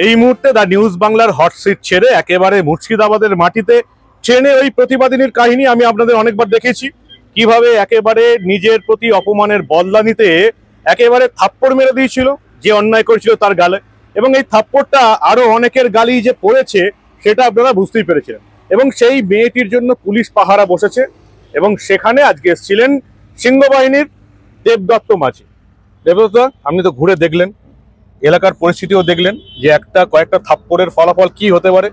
এই মুহূর্তে the news বাংলার হট সিট ছেড়ে একেবারে মুর্শিদাবাদের মাটিতে ট্রেনে ওই প্রতিবাদিনীর কাহিনী আমি আপনাদের অনেকবার দেখেছি, কিভাবে একেবারে নিজের প্রতি অপমানের বদলা নিতে একেবারে থাপ্পড় মেরে দিয়েছিল যে অন্যায় করেছিল তার গালে, এবং এই থাপ্পড়টা আরো অনেকের গালেই যে পড়েছে সেটা আপনারা বুঝতেই পেরেছিলেন। এবং সেই মেয়েটির জন্য পুলিশ পাহারা বসেছে, এবং সেখানে আজকে এসেছিলেন সিংহবাহিনীর দেবদত্ত মাঝি। দেবদত্ত, আপনি তো ঘুরে দেখলেন, এলাকার পরিস্থিতিও দেখলেন যে কয়েকটা থাপ্পড়ের ফলাফল কি হতে পারে।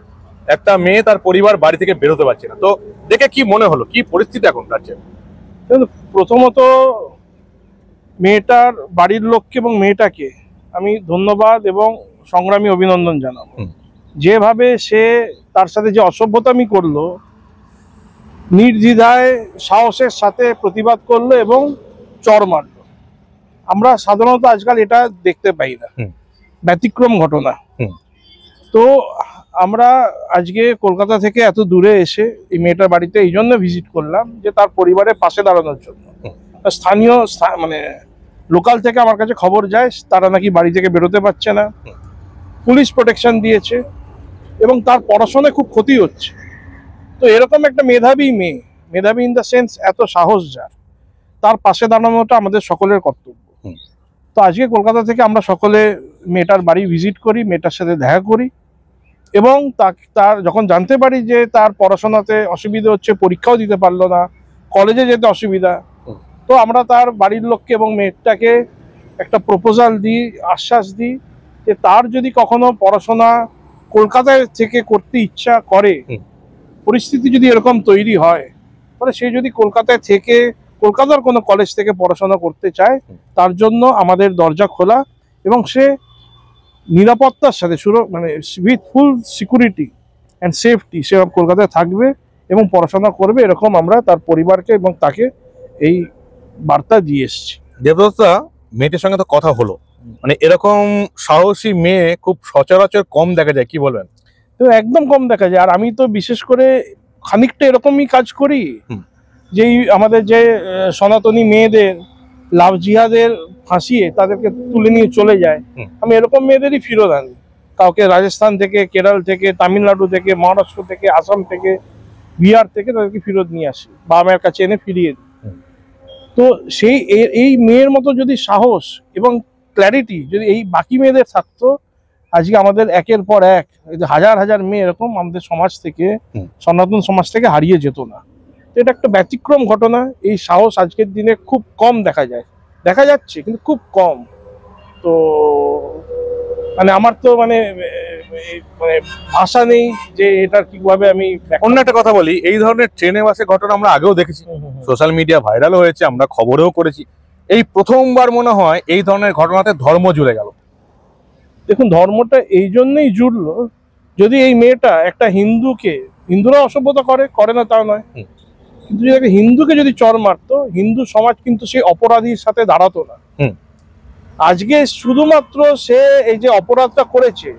একটা মেয়ে তার পরিবার বাড়ি থেকে বেরোতে পারছে না, তো দেখে কি মনে হলো, কি পরিস্থিতি এখন কাটছে? প্রথমত মেয়েটার বাড়ির লোককে এবং মেয়েটাকে আমি ধন্যবাদ এবং সংগ্রামী অভিনন্দন জানাবো। যেভাবে সে তার সাথে যে অসভ্যতামি করলো, নির্দ্বিধায় সাহসের সাথে প্রতিবাদ করলো এবং চর মারলো। আমরা সাধারণত আজকাল এটা দেখতে পাই না, ব্যতিক্রম ঘটনা। তো আমরা আজকে কলকাতা থেকে এত দূরে এসে এই মেয়েটার বাড়িতে এই জন্য ভিজিট করলাম যে তার পরিবারের পাশে দাঁড়ানোর জন্য। স্থানীয় মানে লোকাল থেকে আমার কাছে খবর যায় তারা নাকি বাড়ি থেকে বেরোতে পারছে না, পুলিশ প্রোটেকশন দিয়েছে এবং তার পড়াশোনায় খুব ক্ষতি হচ্ছে। তো এরকম একটা মেধাবী মেয়ে, মেধাবী ইন দ্য সেন্স এত সাহস যার, তার পাশে দাঁড়ানোটা আমাদের সকলের কর্তব্য। তো আজকে কলকাতা থেকে আমরা সকলে মেয়েটার বাড়ি ভিজিট করি, মেয়েটার সাথে দেখা করি এবং তার যখন জানতে পারি যে তার পড়াশোনাতে অসুবিধা হচ্ছে, পরীক্ষাও দিতে পারলো না, কলেজে যেতে অসুবিধা, তো আমরা তার বাড়ির লোককে এবং মেয়েটাকে একটা প্রপোজাল দিই, আশ্বাস দিই যে তার যদি কখনো পড়াশোনা কলকাতায় থেকে করতে ইচ্ছা করে, পরিস্থিতি যদি এরকম তৈরি হয়, তাহলে সে যদি কলকাতায় থেকে কলকাতার কোনো কলেজ থেকে পড়াশোনা করতে চায়, তার জন্য আমাদের দরজা খোলা এবং সে নিরাপত্তার সাথে মানে with full security and safety সে কলকাতায় থাকবে এবং পড়াশোনা করবে, এরকম আমরা তার পরিবারকে এবং তাকে এই বার্তা দিয়ে এসেছি। দেবদত্তা, মেয়েটির সঙ্গে তো কথা হলো, মানে এরকম সাহসী মেয়ে খুব সচরাচর কম দেখা যায়, কি বলবেন? তো একদম কম দেখা যায়। আর আমি তো বিশেষ করে খানিকটা এরকমই কাজ করি, যেই আমাদের যে সনাতনী মেয়েদের লাভ জিহাদের ফাঁসিয়ে তাদেরকে তুলে নিয়ে চলে যায়, আমি এরকম মেয়েদেরই ফিরত আনি। কাউকে রাজস্থান থেকে, কেরল থেকে, তামিলনাড়ু থেকে, মহারাষ্ট্র থেকে, আসাম থেকে, বিহার থেকে তাদেরকে ফিরত নিয়ে আসি বা আমার কাছে এনে ফিরিয়ে দিই। তো সেই এই মেয়ের মতো যদি সাহস এবং ক্ল্যারিটি যদি এই বাকি মেয়েদের থাকতো, আজকে আমাদের একের পর এক হাজার হাজার মেয়ে এরকম আমাদের সমাজ থেকে, সনাতন সমাজ থেকে হারিয়ে যেত না। তো এটা একটা ব্যতিক্রম ঘটনা। এই সাহস আজকের দিনে খুব কম দেখা যায়, দেখা যাচ্ছে কিন্তু খুব কম। তো মানে আমার তো মানে ভাষা নেই যে এটার কিভাবে আমি। অন্য একটা কথা বলি, এই ধরনের ট্রেনে বাসে ঘটনা আমরা আগেও দেখেছি, সোশ্যাল মিডিয়া ভাইরাল হয়েছে, আমরা খবরেও করেছি। এই প্রথমবার মনে হয় এই ধরনের ঘটনাতে ধর্ম জুড়ে গেল। দেখুন, ধর্মটা এই জন্যই জুড়লো, যদি এই মেয়েটা একটা হিন্দুরা অসভ্যতা করে না তা নয়, কিন্তু যদি একটা হিন্দুকে যদি চর মারতো, হিন্দু সমাজ কিন্তু সেই অপরাধীর সাথে দাঁড়াতো না। আজকে শুধুমাত্র সে এই যে অপরাধটা করেছে,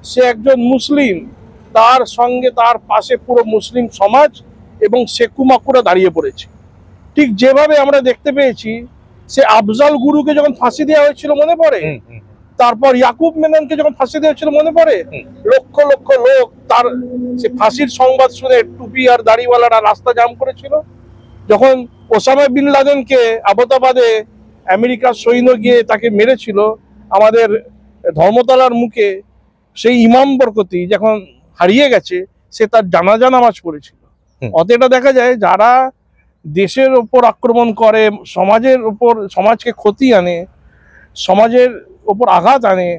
সে একজন মুসলিম, তার সঙ্গে তার পাশে পুরো মুসলিম সমাজ এবং শেকুমাকুরা দাঁড়িয়ে পড়েছে। ঠিক যেভাবে আমরা দেখতে পেয়েছি সে আফজাল গুরুকে যখন ফাঁসি দেওয়া হয়েছিল মনে পড়ে, তারপর ইয়াকুব মেননকে যখন ফাঁসি দেওয়া হয়েছিল মনে পড়ে, লক্ষ লক্ষ লোক তার সে ফাঁসির সংবাদ শুনে টুপি আর দাড়িওয়ালারা রাস্তা জাম করেছিল। যখন ওসামা বিন লাদেনকে আবতাবাদে আমেরিকার সৈন্য গিয়ে তাকে মেরেছিল আমাদের ধর্মতলার মুখে, সেই ইমাম বরকতি যখন হারিয়ে গেছে, সে তার জানাজা নামাজ পড়েছিল। অতএটা দেখা যায় যারা দেশের ওপর আক্রমণ করে, সমাজের ওপর, সমাজকে ক্ষতি আনে, সমাজের ওপর আঘাত আনে,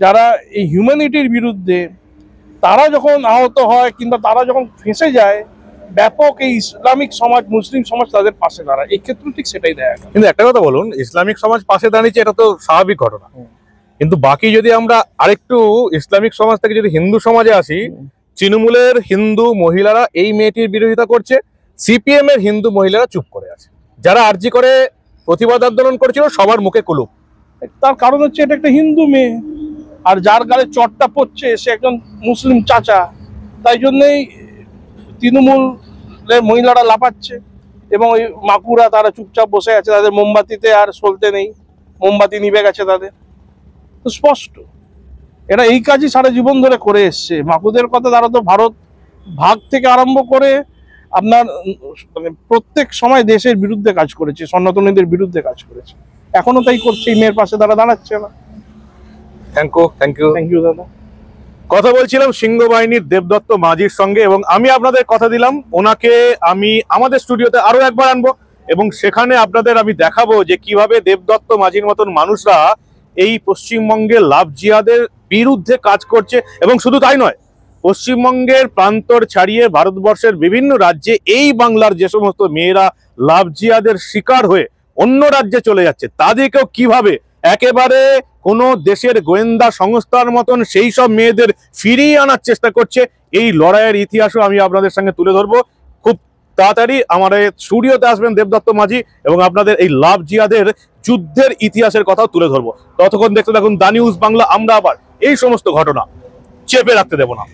যারা এই হিউম্যানিটির বিরুদ্ধে, তারা যখন আহত হয় কিংবা তারা যখন ফেঁসে যায়, ব্যাপক এই ইসলামিক সমাজ, মুসলিম সমাজ তাদের পাশে দাঁড়ায়। এই ক্ষেত্রে ঠিক সেটাই দেখা যায়। কিন্তু একটা কথা বলুন, ইসলামিক সমাজ পাশে দাঁড়িয়েছে, এটা তো স্বাভাবিক ঘটনা, কিন্তু বাকি যদি আমরা আরেকটু ইসলামিক সমাজ থেকে যদি হিন্দু সমাজে আসি, তৃণমূলের হিন্দু মহিলারা এই মেয়েটির বিরোধিতা করছে, সিপিএম এর হিন্দু মহিলারা চুপ করে আছে। যারা আরজি করে প্রতিবাদ আন্দোলন করেছিল সবার মুখে কুলুপ। তার কারণ হচ্ছে এটা একটা হিন্দু মেয়ে, আর যার গালে চটটা পড়ছে সে একজন মুসলিম চাচা। তাই জন্যই তৃণমূলের মহিলারা লাফাচ্ছে এবং ওই মাকুরা তারা চুপচাপ বসে আছে, তাদের মোমবাতিতে আর সলতে নেই, মোমবাতি নিভে গেছে তাদের। তো স্পষ্ট এরা এই কাজই সারা জীবন ধরে করে এসছে। মাকুদের কথা, তারা তো ভারত ভাগ থেকে আরম্ভ করে আপনার মানে প্রত্যেক সময় দেশের বিরুদ্ধে কাজ করেছে, সনাতনীদের বিরুদ্ধে কাজ করেছে, এখনো তাই করছে। এই মেয়ের পাশে তারা দাঁড়াচ্ছে না। থ্যাংক ইউ থ্যাংক ইউ দাদা। কথা বলছিলাম সিংহ বাহিনীর দেবদত্ত মাঝির সঙ্গে, এবং আমি আপনাদের কথা দিলাম ওনাকে আমি আমাদের স্টুডিওতে আরো একবার আনবো, এবং সেখানে আপনাদের আমি দেখাবো যে কিভাবে দেবদত্ত মাঝির মতন মানুষরা এই পশ্চিমবঙ্গের লাভ জিহাদের বিরুদ্ধে কাজ করছে। এবং শুধু তাই নয়, পশ্চিমবঙ্গের প্রান্তর ছাড়িয়ে ভারতবর্ষের বিভিন্ন রাজ্যে এই বাংলার যে সমস্ত মেয়েরা লাভ জিহাদের শিকার হয়ে অন্য রাজ্যে চলে যাচ্ছে, তাদেরকেও কিভাবে একেবারে কোনো দেশের গোয়েন্দা সংস্থার মতন সেই সব মেয়েদের ফিরিয়ে আনার চেষ্টা করছে, এই লড়াইয়ের ইতিহাসও আমি আপনাদের সঙ্গে তুলে ধরবো। খুব তাড়াতাড়ি আমার স্টুডিওতে আসবেন দেবদত্ত মাঝি, এবং আপনাদের এই লাভ জিহাদের যুদ্ধের ইতিহাসের কথাও তুলে ধরবো। ততক্ষণ দেখতে থাকুন দা নিউজ বাংলা। আমরা আবার এই সমস্ত ঘটনা চেপে রাখতে দেব না।